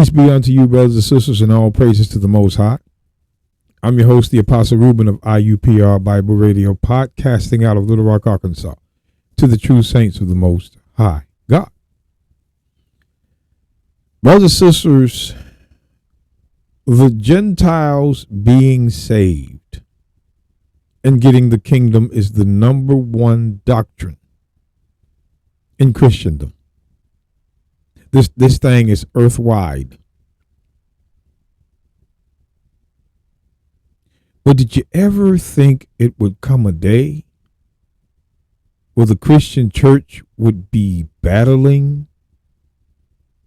Peace be unto you, brothers and sisters, and all praises to the Most High. I'm your host, the Apostle Reuben of IUPR Bible Radio, podcasting out of Little Rock, Arkansas, to the true saints of the Most High God. Brothers and sisters, the Gentiles being saved and getting the kingdom is the number one doctrine in Christendom. This thing is earth-wide. But did you ever think it would come a day where the Christian church would be battling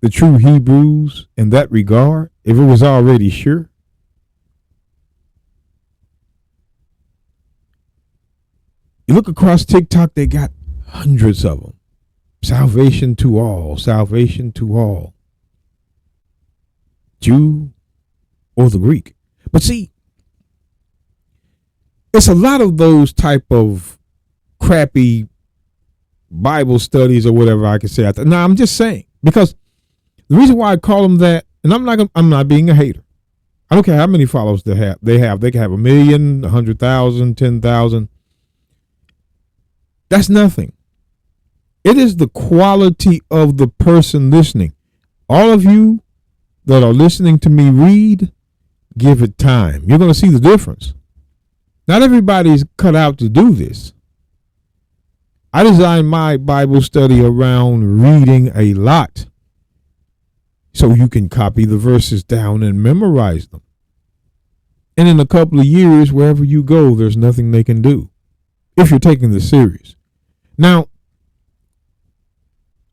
the true Hebrews in that regard, if it was already sure? You look across TikTok, they got hundreds of them. Salvation to all, salvation to all. Jew or the Greek. But see, it's a lot of those type of crappy Bible studies or whatever I can say. Now, I'm just saying, because the reason why I call them that, and I'm not being a hater. I don't care how many followers they have. They can have 1 million, 100,000, 10,000. That's nothing. It is the quality of the person listening. All of you that are listening to me read, give it time. You're going to see the difference. Not everybody's cut out to do this. I designed my Bible study around reading a lot so you can copy the verses down and memorize them. And in a couple of years, wherever you go, there's nothing they can do if you're taking this serious. Now,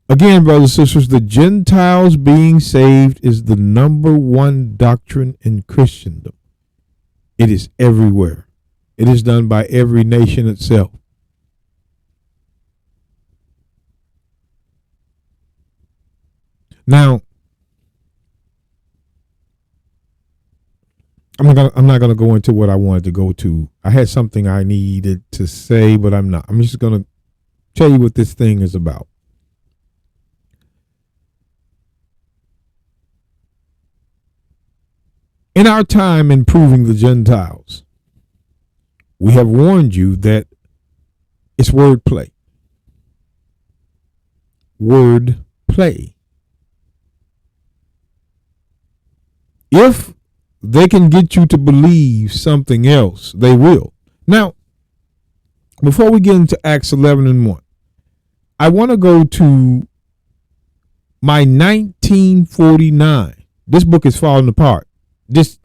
again, brothers and sisters, the Gentiles being saved is the number one doctrine in Christendom. It is everywhere. It is done by every nation itself. Now, I'm not going to go into what I wanted to go to. I had something I needed to say, but I'm not. I'm just going to tell you what this thing is about. In our time in proving the Gentiles, we have warned you that it's wordplay. Wordplay. If they can get you to believe something else, they will. Now, before we get into Acts 11:1, I want to go to my 1949. This book is falling apart.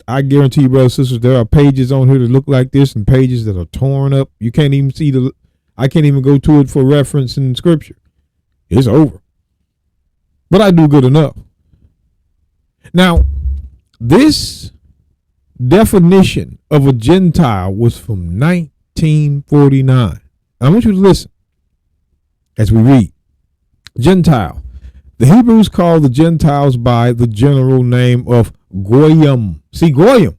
I guarantee you, brothers and sisters, there are pages on here that look like this and pages that are torn up. You can't even see I can't even go to it for reference in scripture. It's over. But I do good enough. Now, this definition of a Gentile was from 1949. I want you to listen as we read. Gentile. The Hebrews called the Gentiles by the general name of Goiim. See, Goiim,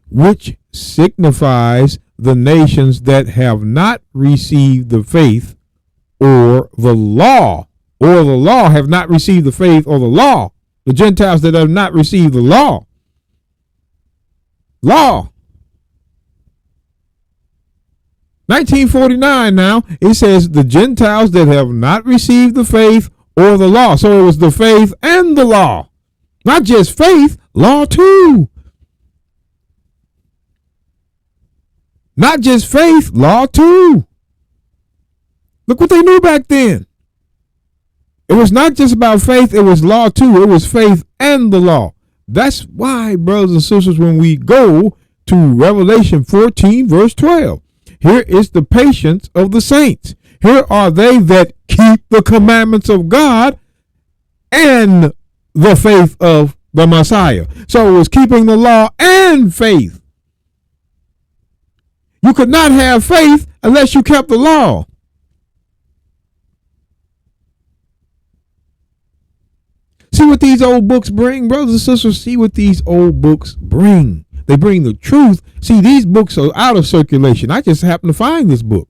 which signifies the nations that have not received the faith or the law, have not received the faith or the law. The Gentiles that have not received the law. 1949 now, it says the Gentiles that have not received the faith or the law. So it was the faith and the law. Not just faith, law too. Not just faith, law too. Look what they knew back then. It was not just about faith, it was law too. It was faith and the law. That's why, brothers and sisters, when we go to Revelation 14, verse 12, here is the patience of the saints. Here are they that keep the commandments of God and the faith of the Messiah. So it was keeping the law and faith. You could not have faith unless you kept the law. See what these old books bring, brothers and sisters. See what these old books bring. They bring the truth. See, these books are out of circulation. I just happened to find this book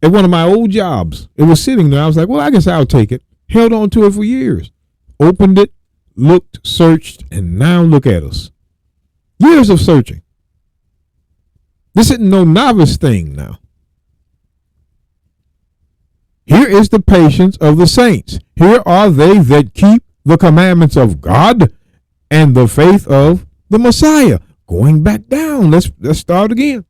at one of my old jobs. It was sitting there. I was like, well, I guess I'll take it. Held on to it for years. opened it, looked, searched, and now look at us. Years of searching. This isn't no novice thing now. Here is the patience of the saints. Here are they that keep the commandments of God and the faith of the Messiah. Going back down, let's start again.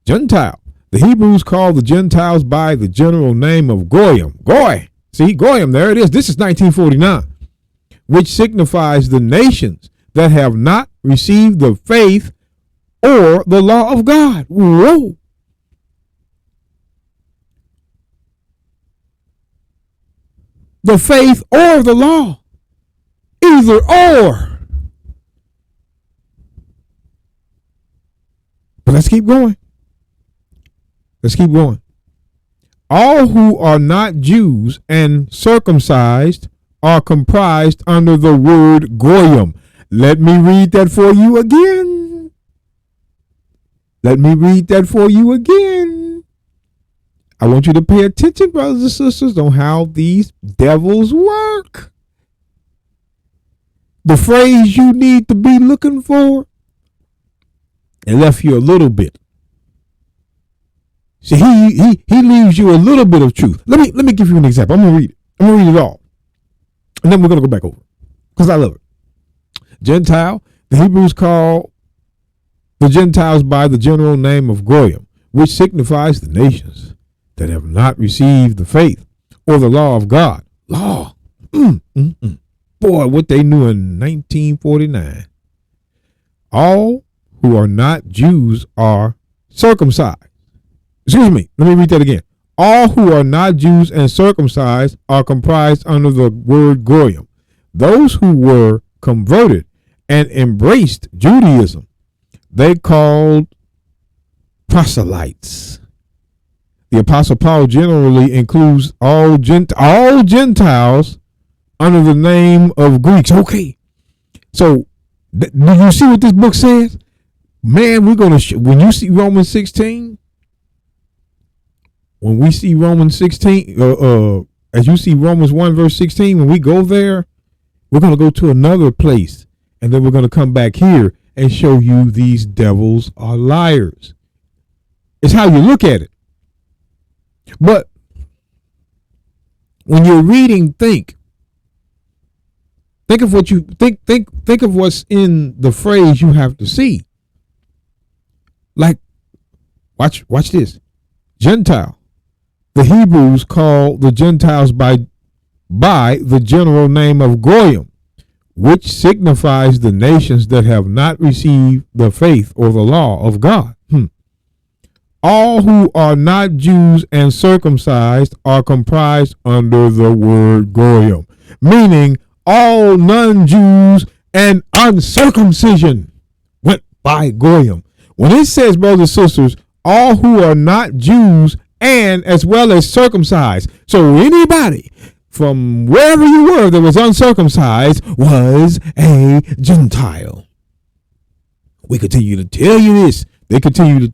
Gentile. The Hebrews call the Gentiles by the general name of Goiim. Goy. See, Goiim, there it is. This is 1949, which signifies the nations that have not received the faith or the law of God. Whoa. The faith or the law. Either or. But let's keep going. Let's keep going. All who are not Jews and circumcised are comprised under the word Goiim. Let me read that for you again. Let me read that for you again. I want you to pay attention, brothers and sisters, on how these devils work. The phrase you need to be looking for, it left you a little bit. See, he leaves you a little bit of truth. Let me give you an example. I'm gonna read it. I'm gonna read it all, and then we're gonna go back over because I love it. Gentile. The Hebrews call the Gentiles by the general name of Goiim, which signifies the nations that have not received the faith or the law of God. Law. Boy, what they knew in 1949. All who are not Jews are circumcised. Excuse me, let me read that again. All who are not Jews and circumcised are comprised under the word Goiim. Those who were converted and embraced Judaism, they called proselytes. The Apostle Paul generally includes all Gentiles under the name of Greeks. Okay, so do you see what this book says? Man, we're going to, when you see Romans 16, when we see Romans 16, as you see Romans 1 verse 16, when we go there, we're going to go to another place. And then we're going to come back here and show you these devils are liars. It's how you look at it. But when you're reading, think of what you think of what's in the phrase you have to see. Like, watch this. Gentile. The Hebrews call the Gentiles by the general name of Goiim, which signifies the nations that have not received the faith or the law of God. All who are not Jews and circumcised are comprised under the word Goiim, meaning all non-Jews and uncircumcision went by Goiim. When it says, brothers and sisters, all who are not Jews and as well as circumcised. So anybody from wherever you were that was uncircumcised was a Gentile. We continue to tell you this. They continue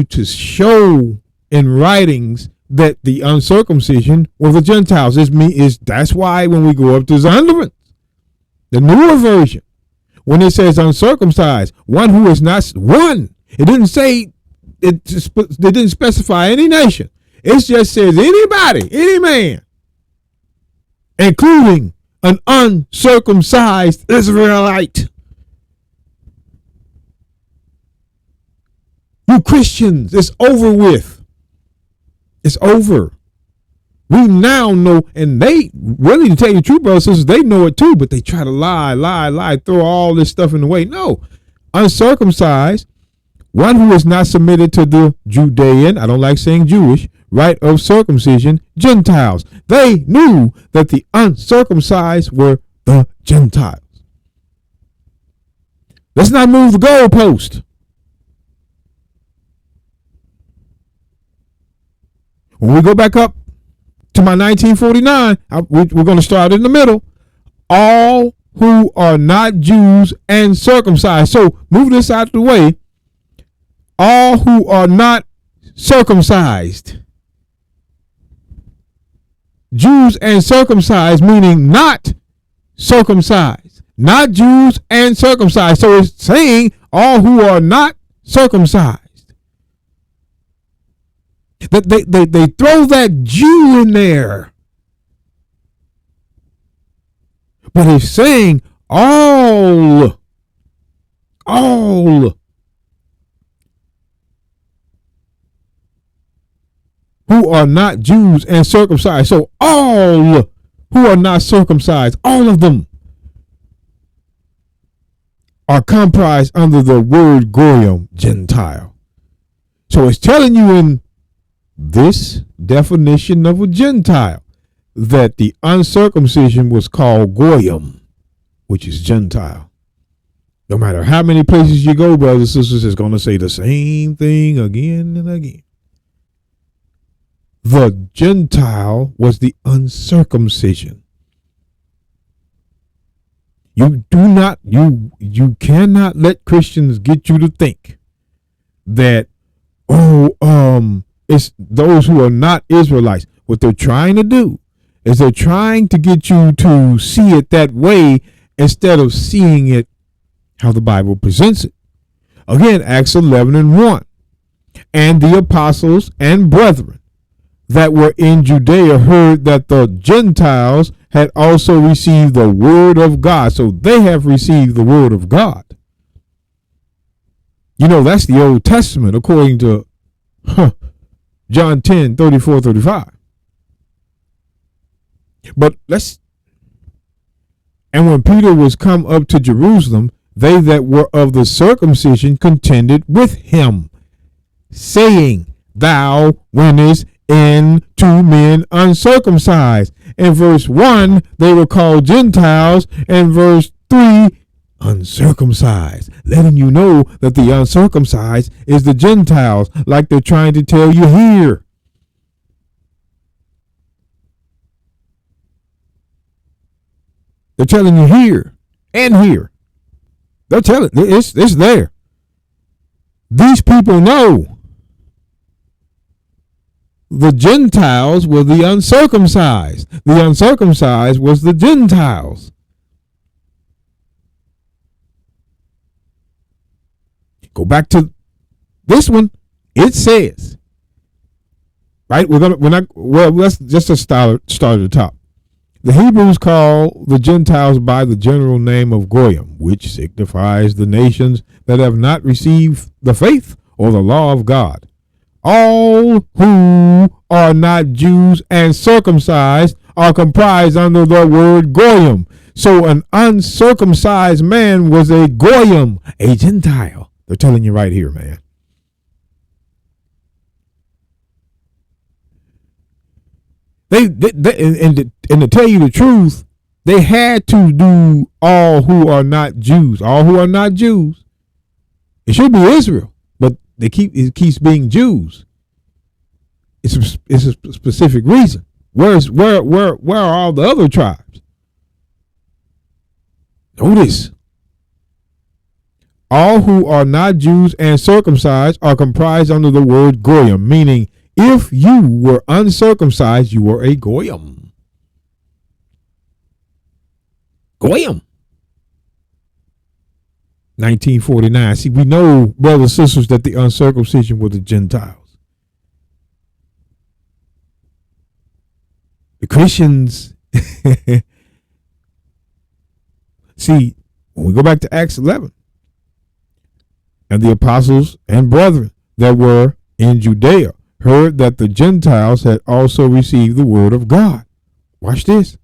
to show in writings that the uncircumcision were the Gentiles. That's why when we go up to Zondervan, the newer version, when it says uncircumcised, one who is not one, it didn't say it didn't specify any nation. It just says anybody, any man, including an uncircumcised Israelite. You Christians, it's over with. It's over. We now know, and they really, to tell you the truth, brothers and sisters, they know it too, but they try to lie, throw all this stuff in the way. No, uncircumcised, one who is not submitted to the Judean, I don't like saying Jewish, rite of circumcision, Gentiles. They knew that the uncircumcised were the Gentiles. Let's not move the goalpost. When we go back up to my 1949, we're going to start in the middle. All who are not Jews and circumcised. So move this out of the way. All who are not circumcised. Jews and circumcised, meaning not circumcised, not Jews and circumcised. So it's saying all who are not circumcised. That they throw that Jew in there. But it's saying all who are not Jews and circumcised. So all who are not circumcised, all of them are comprised under the word Goiim, Gentile. So it's telling you in this definition of a Gentile that the uncircumcision was called Goiim, which is Gentile. No matter how many places you go, brothers and sisters, it's going to say the same thing again and again. The Gentile was the uncircumcision. You cannot let Christians get you to think that, it's those who are not Israelites. What they're trying to do is they're trying to get you to see it that way instead of seeing it how the Bible presents it. Again, Acts 11:1. And the apostles and brethren that were in Judea heard that the Gentiles had also received the word of God. So they have received the word of God. You know, that's the Old Testament according to John 10:34-35. But and when Peter was come up to Jerusalem, they that were of the circumcision contended with him, saying, Thou wentest in to men uncircumcised. In verse 1, they were called Gentiles. In verse 3, uncircumcised, letting you know that the uncircumcised is the Gentiles, like they're trying to tell you here. They're telling you here and here. They're telling it's there. These people know the Gentiles were the uncircumcised. The uncircumcised was the Gentiles. Go back to this one. It says, right? Let's just start at the top. The Hebrews call the Gentiles by the general name of Goiim, which signifies the nations that have not received the faith or the law of God. All who are not Jews and circumcised are comprised under the word Goiim. So an uncircumcised man was a Goiim, a Gentile. They're telling you right here, man. And to tell you the truth, they had to do all who are not Jews. All who are not Jews. It should be Israel, but it keeps being Jews. It's a specific reason. Where are all the other tribes? Notice. All who are not Jews and circumcised are comprised under the word Goiim, meaning if you were uncircumcised, you were a Goiim. Goiim. 1949. See, we know, brothers and sisters, that the uncircumcision were the Gentiles. The Christians, see, when we go back to Acts 11, and the apostles and brethren that were in Judea heard that the Gentiles had also received the word of God. Watch this.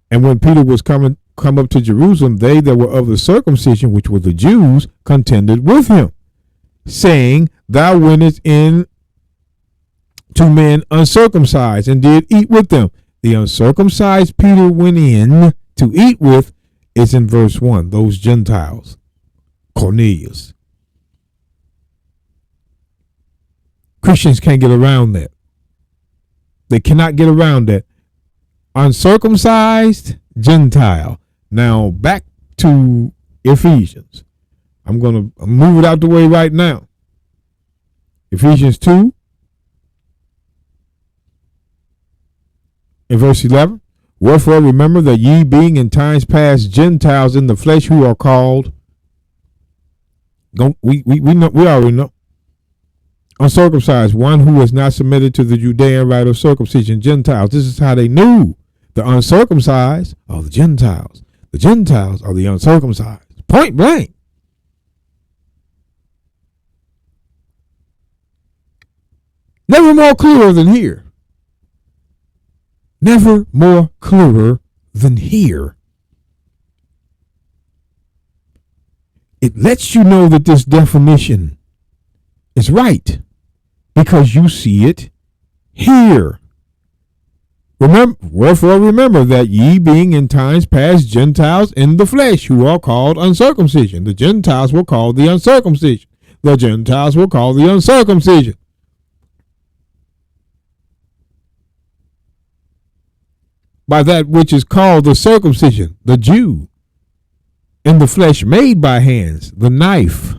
And when Peter was come up to Jerusalem, they that were of the circumcision, which were the Jews, contended with him, saying, Thou wentest in to men uncircumcised, and did eat with them. The uncircumcised Peter went in to eat with is in verse 1, those Gentiles. Cornelius. Christians can't get around that. They cannot get around that. Uncircumcised Gentile. Now back to Ephesians. I'm going to move it out the way right now. Ephesians 2. In verse 11, wherefore remember that ye being in times past Gentiles in the flesh who are called, we already know, uncircumcised, one who was not submitted to the Judean rite of circumcision, Gentiles. This is how they knew the uncircumcised are the Gentiles. The Gentiles are the uncircumcised. Point blank. Never more clearer than here. Never more clearer than here. It lets you know that this definition is right because you see it here. Wherefore remember that ye being in times past Gentiles in the flesh, who are called uncircumcision. The Gentiles were called the uncircumcision. The Gentiles were called the uncircumcision. By that which is called the circumcision, the Jew, in the flesh made by hands, the knife.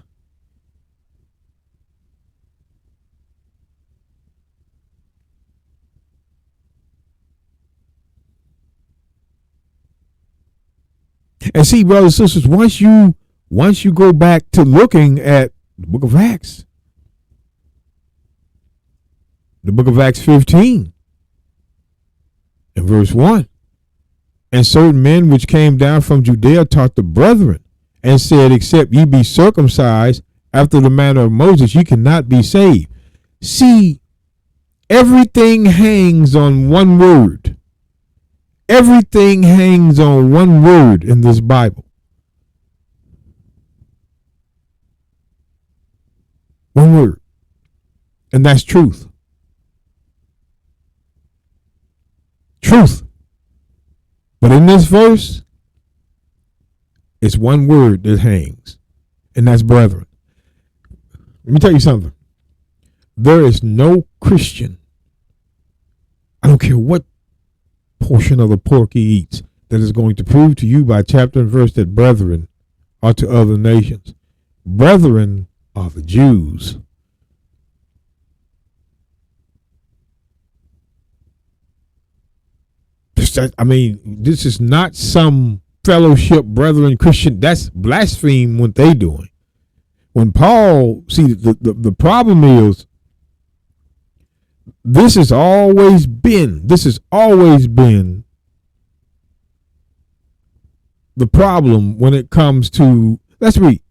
And see, brothers and sisters, once you go back to looking at the book of Acts, the book of Acts 15, in verse 1, and certain men which came down from Judea taught the brethren, and said, except ye be circumcised after the manner of Moses, ye cannot be saved. See, everything hangs on one word. Everything hangs on one word in this Bible. One word. And that's truth. Truth. But in this verse, it's one word that hangs, and that's brethren. Let me tell you something. There is no Christian, I don't care what portion of the pork he eats, that is going to prove to you by chapter and verse that brethren are to other nations. Brethren are the Jews. This is not some fellowship brethren Christian. That's blaspheme what they doing. When Paul, see, the problem is, this has always been the problem when it comes to, let's read.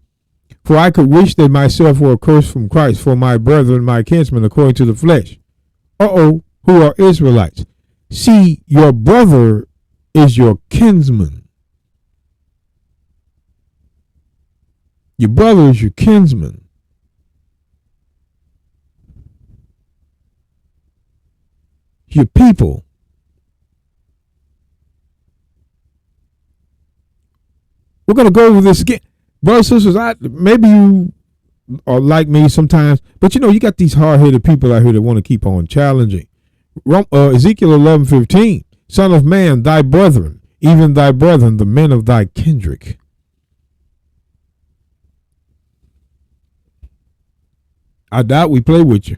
For I could wish that myself were accursed from Christ for my brethren, my kinsmen, according to the flesh. Who are Israelites. See, your brother is your kinsman. Your brother is your kinsman. Your people. We're going to go over this again. Brothers and sisters, maybe you are like me sometimes, but you got these hard-headed people out here that want to keep on challenging. Ezekiel 11:15, Son of man, thy brethren, even thy brethren, the men of thy kindred. I doubt we play with you.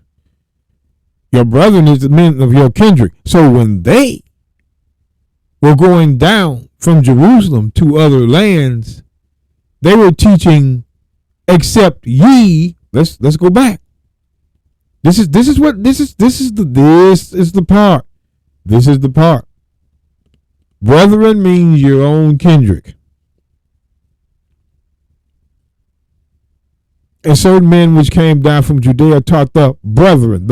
Your brethren is the men of your kindred. So when they were going down from Jerusalem to other lands, they were teaching, except ye. Let's go back. This is the part. This is the part. Brethren means your own kindred. And certain men which came down from Judea taught the brethren,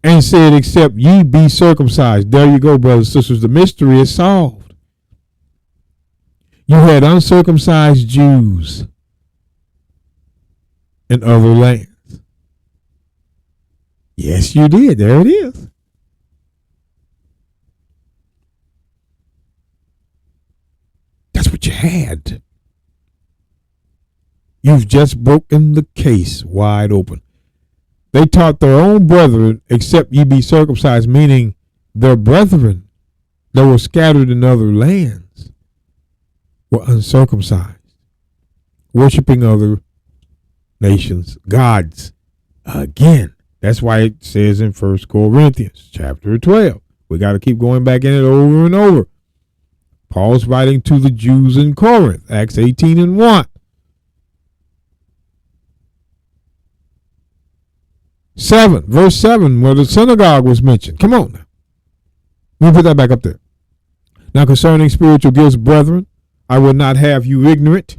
and said, except ye be circumcised. There you go, brothers and sisters. The mystery is solved. You had uncircumcised Jews in other lands. Yes, you did. There it is. That's what you had. You've just broken the case wide open. They taught their own brethren, except ye be circumcised, meaning their brethren that were scattered in other lands were uncircumcised, worshiping other nations, gods. Again, That's why it says in 1 Corinthians chapter 12. We got to keep going back in it over and over. Paul's writing to the Jews in Corinth, Acts 18 and 1. 7, verse 7, where the synagogue was mentioned. Come on now. Let me put that back up there. Now concerning spiritual gifts, brethren, I would not have you ignorant.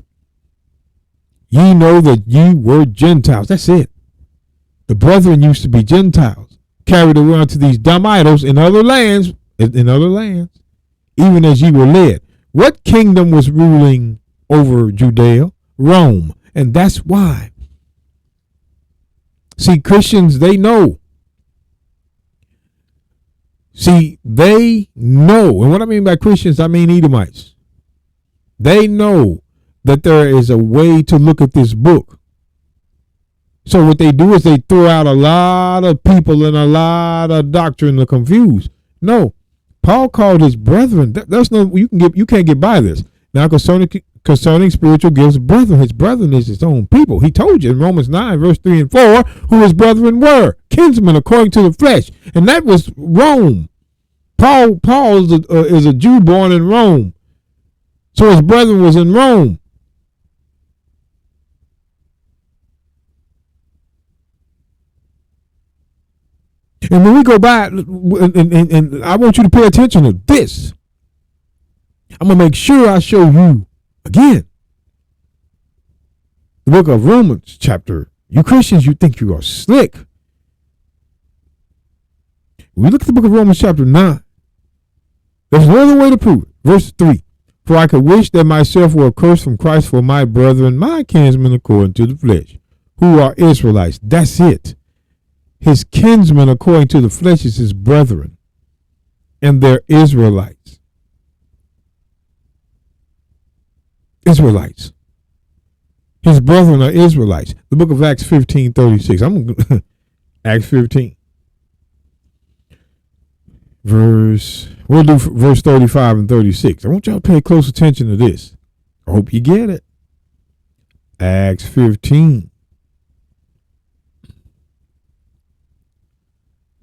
Ye know that ye were Gentiles. That's it. The brethren used to be Gentiles, carried around to these dumb idols in other lands, even as ye were led. What kingdom was ruling over Judea? Rome. And that's why. See, Christians, they know. See, they know. And what I mean by Christians, I mean Edomites. They know that there is a way to look at this book. So what they do is they throw out a lot of people and a lot of doctrine to confuse. No, Paul called his brethren. There's no you can't get by this. Now concerning spiritual gifts, brethren, his brethren is his own people. He told you in Romans 9, verse 3 and 4, who his brethren were, kinsmen according to the flesh, and that was Rome. Paul is a Jew born in Rome, so his brethren was in Rome. And when we go back, and I want you to pay attention to this, I'm going to make sure I show you again the book of Romans chapter. You Christians, you think you are slick. We look at the book of Romans chapter 9. There's no other way to prove it. Verse 3. For I could wish that myself were accursed from Christ for my brethren, my kinsmen according to the flesh, who are Israelites. That's it. His kinsmen according to the flesh is his brethren, and they're Israelites. Israelites. His brethren are Israelites. The book of Acts 15:36. Acts 15. We'll do verse 35 and 36. I want y'all to pay close attention to this. I hope you get it. Acts 15.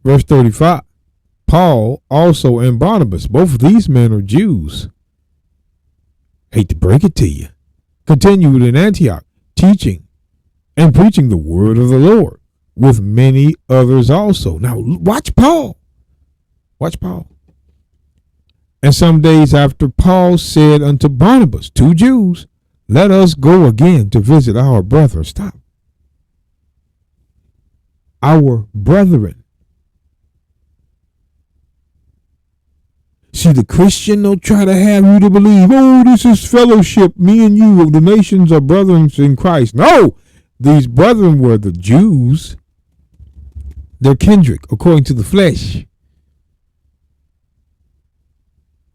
Verse 35, Paul also and Barnabas, both of these men are Jews. Hate to break it to you. Continued in Antioch, teaching and preaching the word of the Lord with many others also. Now watch Paul. Watch Paul. And some days after, Paul said unto Barnabas, 2 Jews, let us go again to visit our brethren. Stop. Our brethren. See, the Christian will try to have you to believe, oh, this is fellowship. Me and you, the nations are brethren in Christ. No, these brethren were the Jews. They're kindred according to the flesh.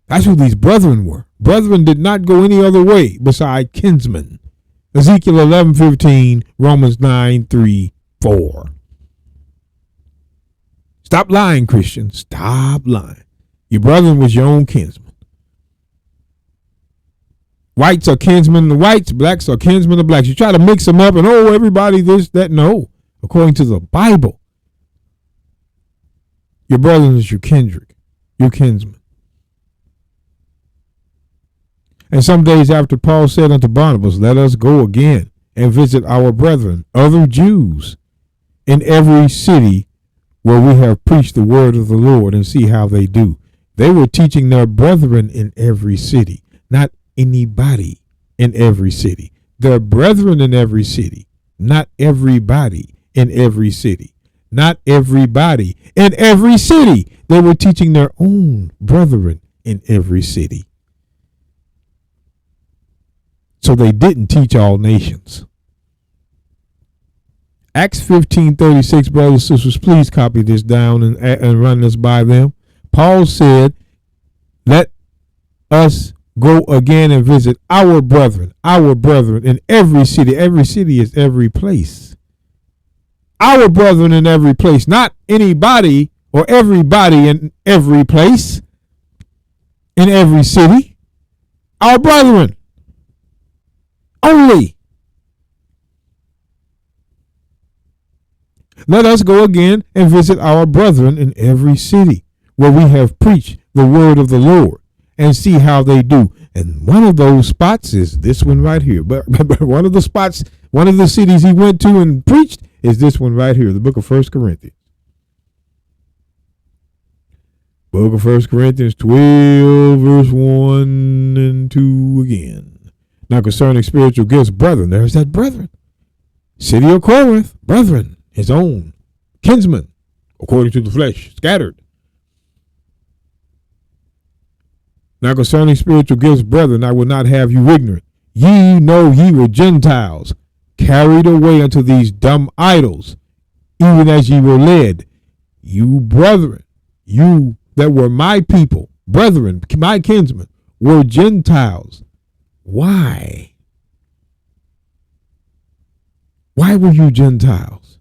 That's who these brethren were. Brethren did not go any other way beside kinsmen. Ezekiel 11:15, Romans 9:3-4. Stop lying, Christians. Stop lying. Your brethren was your own kinsman. Whites are kinsmen of the whites. Blacks are kinsmen of blacks. You try to mix them up and, oh, everybody this, that. No. According to the Bible, your brethren is your kindred, your kinsman. And some days after, Paul said unto Barnabas, let us go again and visit our brethren, other Jews, in every city where we have preached the word of the Lord, and see how they do. They were teaching their brethren in every city, not anybody in every city. Their brethren in every city, not everybody in every city. Not everybody in every city. They were teaching their own brethren in every city. So they didn't teach all nations. Acts 15:36, brothers and sisters, please copy this down and run this by them. Paul said, let us go again and visit our brethren in every city. Every city is every place. Our brethren in every place, not anybody or everybody in every place, in every city. Our brethren only. let us go again and visit our brethren in every city where we have preached the word of the Lord, and see how they do. And one of those spots is this one right here. But one of the spots, one of the cities he went to and preached is this one right here, the book of 1 Corinthians. Book of 1 Corinthians 12, verse 1 and 2 again. Now concerning spiritual gifts, brethren, there's that brethren. City of Corinth, brethren, his own kinsmen, according to the flesh, scattered. Now concerning spiritual gifts, brethren, I will not have you ignorant. Ye know ye were Gentiles, carried away unto these dumb idols, even as ye were led. You brethren, you that were my people, brethren, my kinsmen, were Gentiles. Why? Why were you Gentiles?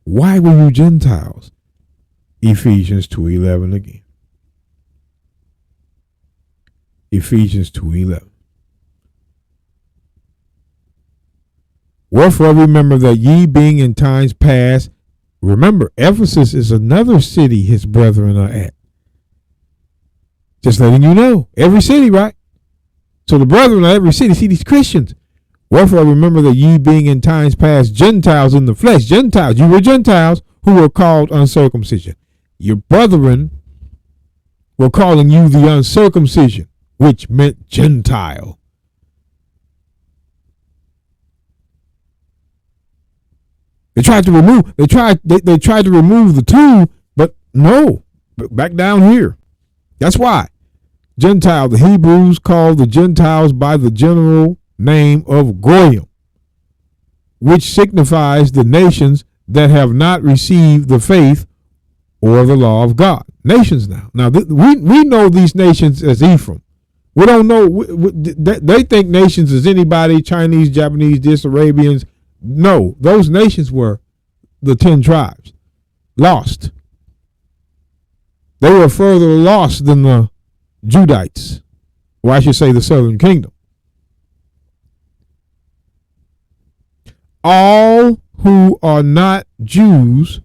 Why were you Gentiles? Ephesians 2:11 again. Ephesians 2:11. Wherefore remember that ye being in times past, remember Ephesus is another city his brethren are at. Just letting you know, every city, right? So the brethren of every city, see these Christians. Wherefore remember that ye being in times past Gentiles in the flesh, Gentiles, you were Gentiles who were called uncircumcision. Your brethren were calling you the uncircumcision, which meant Gentile. They tried to remove the two, but no, back down here. That's why Gentile, the Hebrews called the Gentiles by the general name of Goiim, which signifies the nations that have not received the faith or the law of God. Nations now. Now we know these nations as Ephraim. We don't know. They think nations is anybody, Chinese, Japanese, this, Arabians. No, those nations were the 10 tribes. Lost. They were further lost than the Judites, or I should say the southern kingdom. All who are not Jews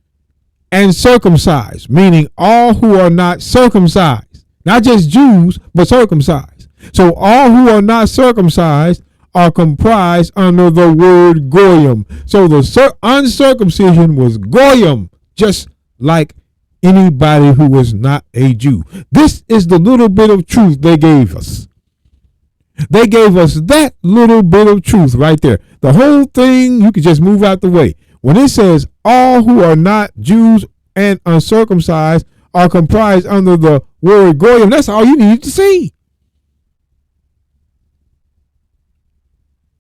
and circumcised, meaning all who are not circumcised, not just Jews, but circumcised. So all who are not circumcised are comprised under the word Goiim. So the uncircumcision was Goiim, just like anybody who was not a Jew. This is the little bit of truth they gave us. They gave us that little bit of truth right there. The whole thing, you could just move out the way. When it says all who are not Jews and uncircumcised are comprised under the word Goiim, that's all you need to see.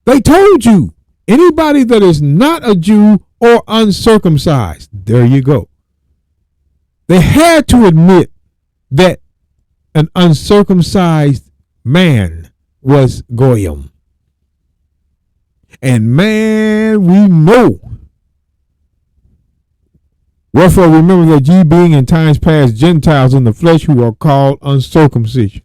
They told you, anybody that is not a Jew or uncircumcised, there you go. They had to admit that an uncircumcised man was Goiim. And man, we know. Wherefore remember that ye being in times past Gentiles in the flesh who are called uncircumcision.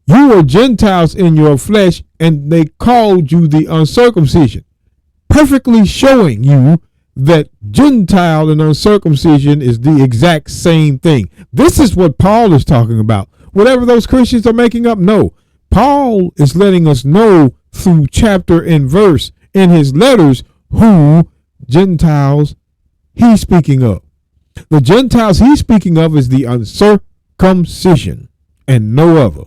You were Gentiles in your flesh, and they called you the uncircumcision, perfectly showing you that Gentile and uncircumcision is the exact same thing. This is what Paul is talking about. Whatever those Christians are making up, no. Paul is letting us know through chapter and verse in his letters who Gentiles he's speaking of. The Gentiles he's speaking of is the uncircumcision and no other.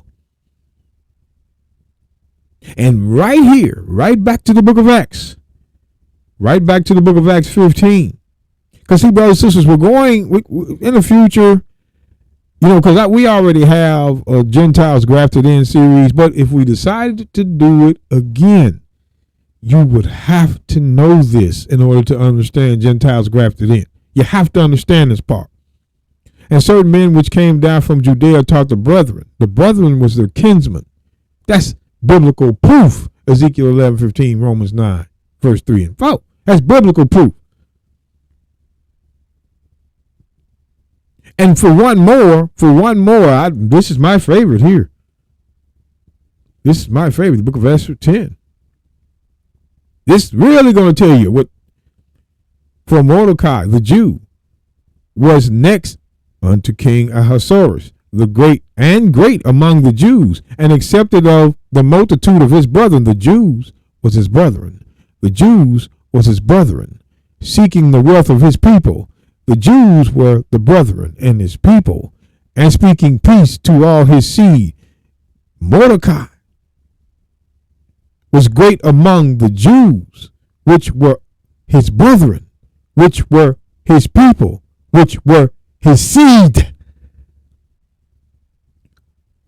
And right here, right back to the book of Acts, right back to the book of Acts 15. Because see, brothers and sisters, we're going in the future, you know, because we already have a Gentiles grafted in series. But if we decided to do it again, you would have to know this in order to understand Gentiles grafted in. You have to understand this part. And certain men which came down from Judea taught the brethren. The brethren was their kinsmen. That's biblical proof. Ezekiel 11:15, Romans 9, verse 3 and 4. That's biblical proof. And for one more, this is my favorite here. This is my favorite, the book of Esther 10. This really going to tell you what, for Mordecai, the Jew, was next unto King Ahasuerus, the great among the Jews, and accepted of the multitude of his brethren. The Jews was his brethren. The Jews was his brethren, seeking the wealth of his people. The Jews were the brethren and his people, and speaking peace to all his seed. Mordecai was great among the Jews, which were his brethren, which were his people, which were his seed.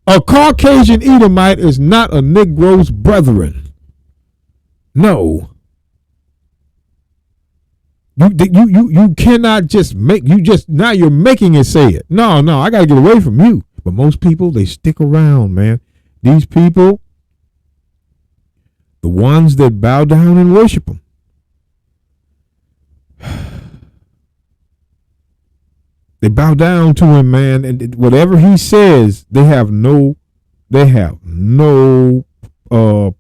A Caucasian Edomite is not a Negro's brethren. No. You cannot just now you're making it say it. No, I got to get away from you. But most people, they stick around, man. These people, the ones that bow down and worship him, they bow down to him, man, and whatever he says, they have no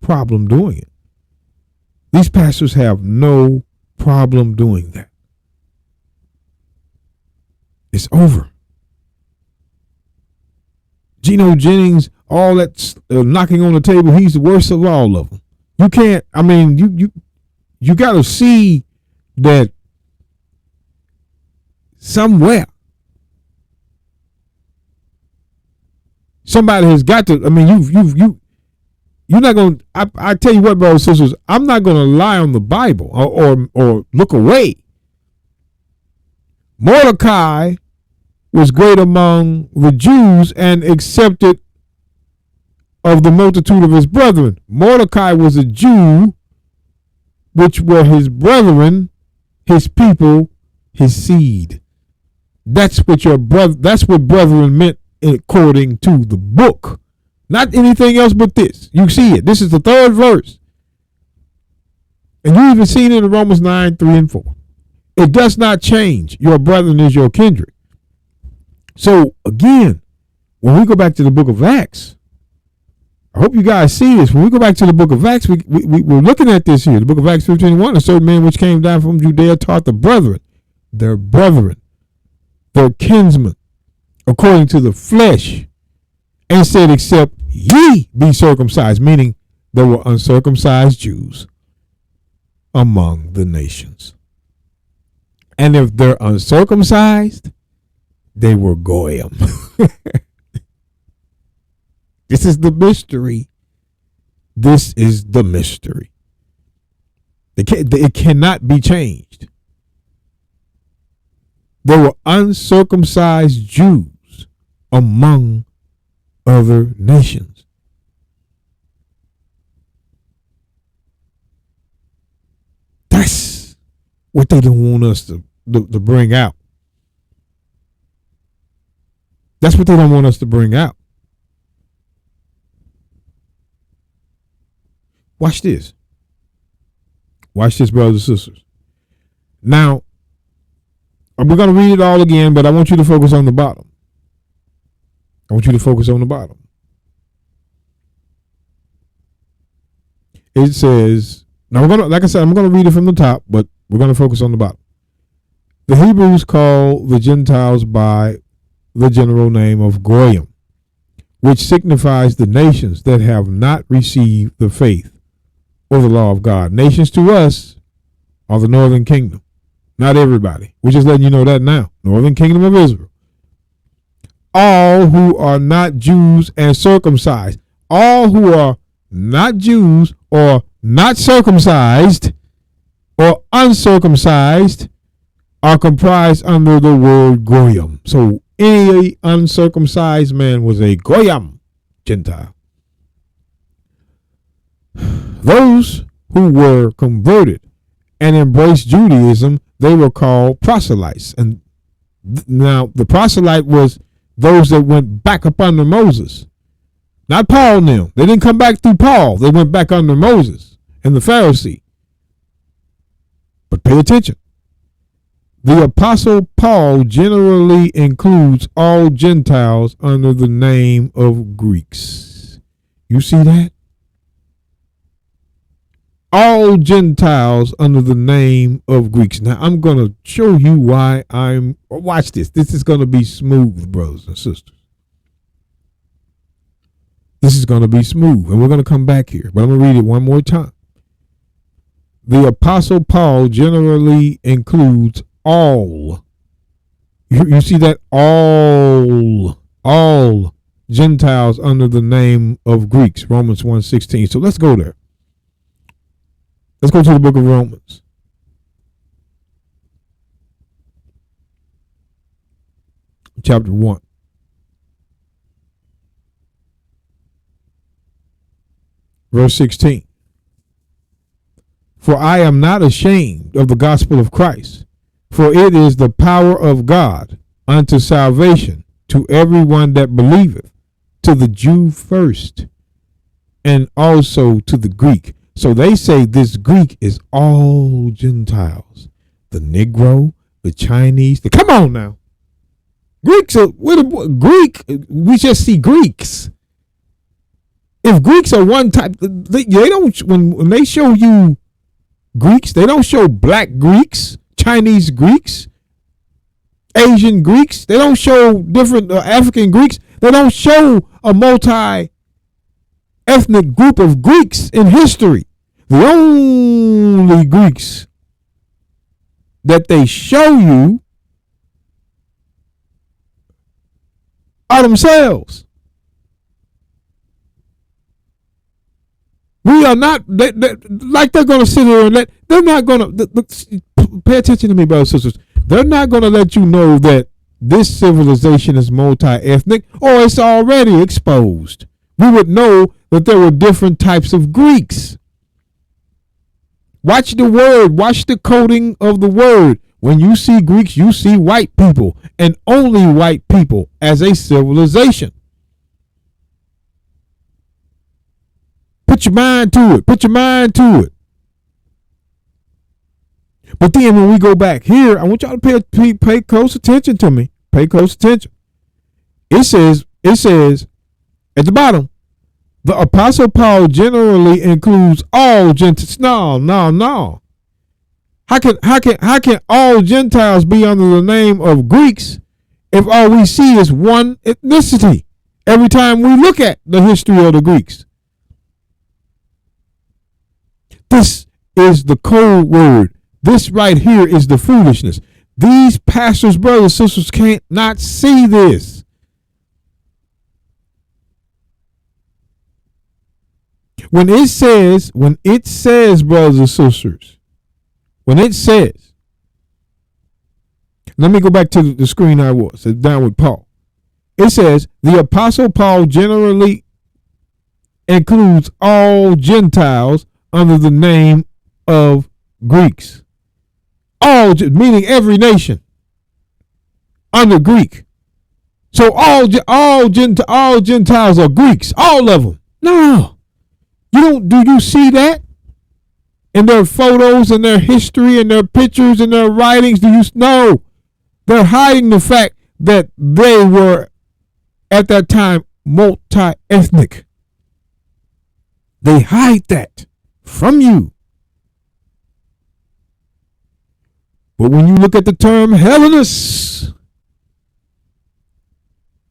problem doing it. These pastors have no problem doing that. It's over. Geno Jennings, all that knocking on the table, he's the worst of all of them. You can't, I mean, you got to see that somewhere somebody has got to, I mean, you're not going to, I tell you what, brothers and sisters, I'm not going to lie on the Bible or look away. Mordecai was great among the Jews and accepted of the multitude of his brethren. Mordecai was a Jew, which were his brethren, his people, his seed. That's what brethren meant according to the book. Not anything else but this. You see it. This is the third verse. And you even seen it in Romans 9, 3 and 4. It does not change. Your brethren is your kindred. So again, when we go back to the book of Acts, I hope you guys see this. When we go back to the book of Acts, we're looking at this here. The book of Acts 15:1, a certain man which came down from Judea taught the brethren, their kinsmen, according to the flesh, and said, except ye be circumcised, meaning there were uncircumcised Jews among the nations. And if they're uncircumcised, they were Goiim. This is the mystery. This is the mystery. It cannot be changed. There were uncircumcised Jews among other nations. That's what they don't want us to bring out. That's what they don't want us to bring out. Watch this. Watch this, brothers and sisters. Now, we're going to read it all again, but I want you to focus on the bottom. I want you to focus on the bottom. It says, now we're going to, like I said, I'm going to read it from the top, but we're going to focus on the bottom. The Hebrews call the Gentiles by the general name of Goiim, which signifies the nations that have not received the faith or the law of God. Nations to us are the northern kingdom. Not everybody. We're just letting you know that now. Northern kingdom of Israel. All who are not Jews and circumcised. All who are not Jews or not circumcised or uncircumcised are comprised under the word Goyim. So any uncircumcised man was a Goyim, Gentile. Those who were converted and embraced Judaism, they were called proselytes. And now the proselyte was those that went back up under Moses. Not Paul and them. They didn't come back through Paul. They went back under Moses and the Pharisee. But pay attention. The Apostle Paul generally includes all Gentiles under the name of Greeks. You see that? all Gentiles under the name of Greeks. Now, I'm going to show you why watch this. This is going to be smooth, brothers and sisters. This is going to be smooth, and we're going to come back here, but I'm going to read it one more time. The Apostle Paul generally includes all. You see that? All Gentiles under the name of Greeks, Romans 1:16. So let's go there. Let's go to the book of Romans. Chapter 1. Verse 16. For I am not ashamed of the gospel of Christ, for it is the power of God unto salvation to everyone that believeth, to the Jew first, and also to the Greek. So they say this Greek is all Gentiles. The Negro, the Chinese, come on now. Greeks are, Greek, we just see Greeks. If Greeks are one type, they don't, when they show you Greeks, they don't show black Greeks, Chinese Greeks, Asian Greeks. They don't show different African Greeks. They don't show a multi-ethnic group of Greeks in history. The only Greeks that they show you are themselves. We are not, like they're going to sit here and they're not going to, pay attention to me, brothers and sisters. They're not going to let you know that this civilization is multi-ethnic, or it's already exposed. We would know that there were different types of Greeks. Watch the word, watch the coding of the word. When you see Greeks, you see white people, and only white people as a civilization. Put your mind to it. Put your mind to it. But then when we go back here, I want y'all to pay close attention to me. Pay close attention. It says at the bottom, the Apostle Paul generally includes all Gentiles. No. How can all Gentiles be under the name of Greeks if all we see is one ethnicity every time we look at the history of the Greeks? This is the code word. This right here is the foolishness. These pastors, brothers, sisters can't not see this. When it says, brothers and sisters, let me go back to the screen I was down with Paul. It says the Apostle Paul generally includes all Gentiles under the name of Greeks. All, meaning every nation under Greek. So all Gentiles are Greeks, all of them. No, do you see that in their photos and their history and their pictures and their writings? No, they're hiding the fact that they were at that time multi-ethnic. They hide that from you. But when you look at the term Hellenists,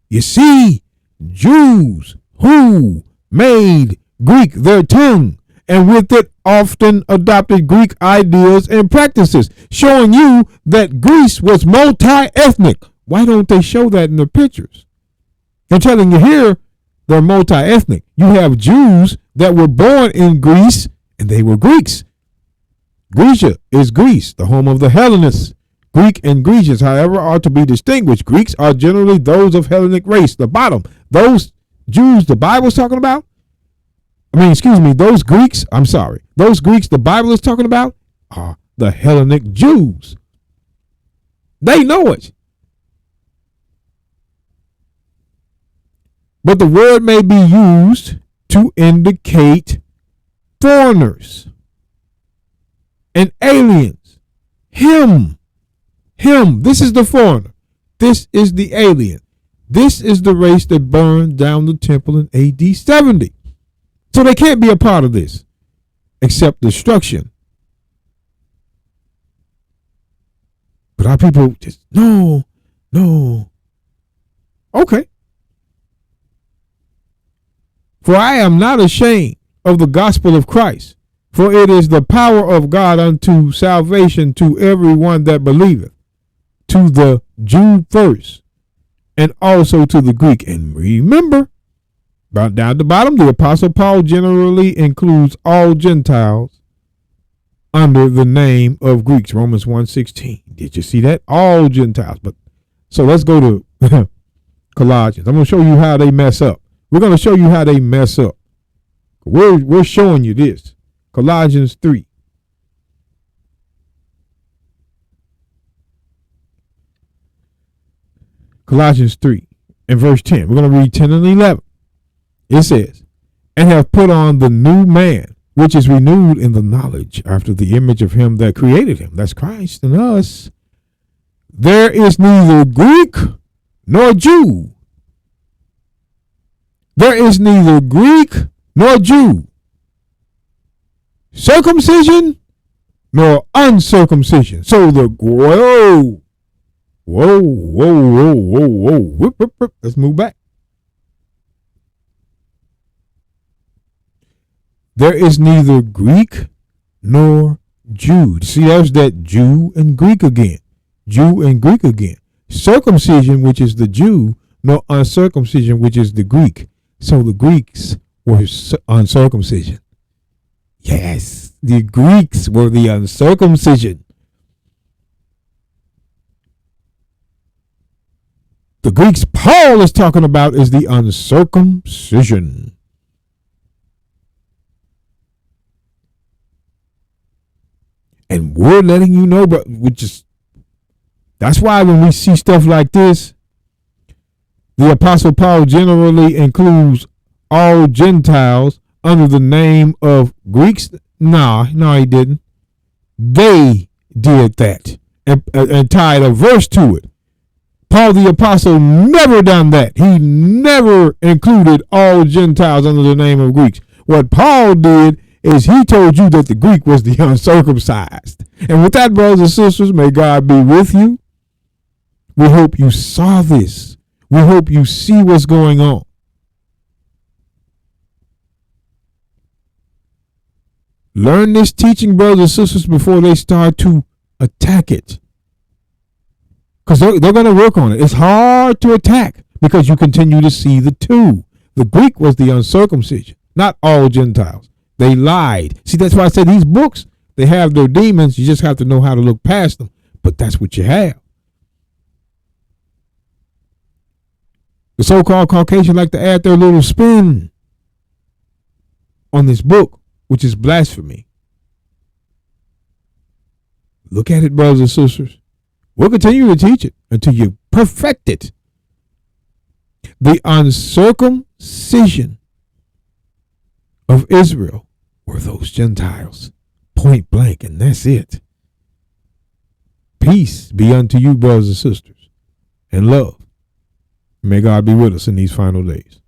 you see Jews who made Greek their tongue, and with it often adopted Greek ideas and practices, showing you that Greece was multi-ethnic. Why don't they show that in the pictures? They're telling you here they're multi-ethnic. You have Jews that were born in Greece, and they were Greeks. Grecia is Greece, the home of the Hellenists. Greek and Grecians, however, are to be distinguished. Greeks are generally those of Hellenic race. The bottom, those Jews the Bible's talking about, those Greeks the Bible is talking about are the Hellenic Jews. They know it. But the word may be used to indicate foreigners and aliens. Him, this is the foreigner. This is the alien. This is the race that burned down the temple in AD 70. So they can't be a part of this. except destruction. But our people just, no. Okay. For I am not ashamed of the gospel of Christ, for it is the power of God unto salvation to everyone that believeth, to the Jew first, and also to the Greek. And remember, down at the bottom, the Apostle Paul generally includes all Gentiles under the name of Greeks. Romans 1:16. Did you see that? All Gentiles. But so let's go to Colossians. I'm going to show you how they mess up. We're going to show you how they mess up. We're showing you this. Colossians 3. Colossians 3 and verse 10. We're going to read 10 and 11. It says, and have put on the new man, which is renewed in the knowledge after the image of him that created him. That's Christ in us. There is neither Greek nor Jew. There is neither Greek nor Jew, circumcision nor uncircumcision. So whoa. Whip. Let's move back. There is neither Greek nor Jew. See, there's that Jew and Greek again. Circumcision, which is the Jew, nor uncircumcision, which is the Greek. So the Greeks were uncircumcision. Yes, the Greeks were the uncircumcision. The Greeks Paul is talking about is the uncircumcision. And we're letting you know, but that's why when we see stuff like this, the Apostle Paul generally includes all Gentiles under the name of Greeks. No, he didn't. They did that and tied a verse to it. Paul the Apostle never done that. He never included all Gentiles under the name of Greeks. What Paul did is he told you that the Greek was the uncircumcised. And with that, brothers and sisters, may God be with you. We hope you saw this. We hope you see what's going on. Learn this teaching, brothers and sisters, before they start to attack it. Because they're going to work on it. It's hard to attack because you continue to see the two. The Greek was the uncircumcision, not all Gentiles. They lied. See, that's why I said these books, they have their demons. You just have to know how to look past them. But that's what you have. The so-called Caucasian like to add their little spin on this book, which is blasphemy. Look at it, brothers and sisters. We'll continue to teach it until you perfect it. The uncircumcision of Israel were those Gentiles, point blank, and that's it. Peace be unto you, brothers and sisters, and love. May God be with us in these final days.